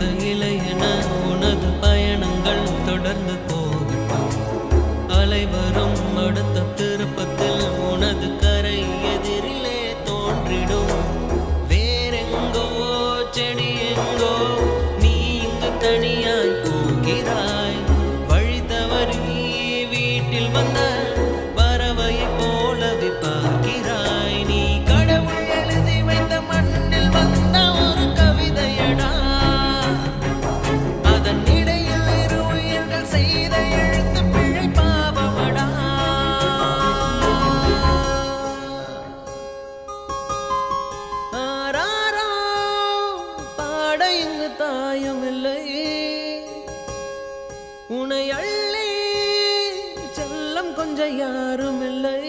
இல்லை என உனது பயணங்கள் தொடர்ந்து போகட்டும். அலைவரும் அடுத்த திருப்பத்தில் உனது கரை எதிரிலே தோன்றிடும். வேறெங்கோ செடி எங்கோ நீ இங்கு தனியாய் போகிறாய். வழி தவறி வீட்டில் வந்த பறவையை போலவே பார்க்கிறாய். நீ கடவுள் எழுதி வைத்த மண்ணில் வந்த ஒரு கவிதையடா. அதன் இடையில் இரு உயிர்கள் செய்த எழுத்து பிழை பாவமடா. ஆராரோ பாட இங்கு தாயும் இல்லை. உன்னை அள்ளி செல்லம் கொஞ்சம் யாரும் இல்லை.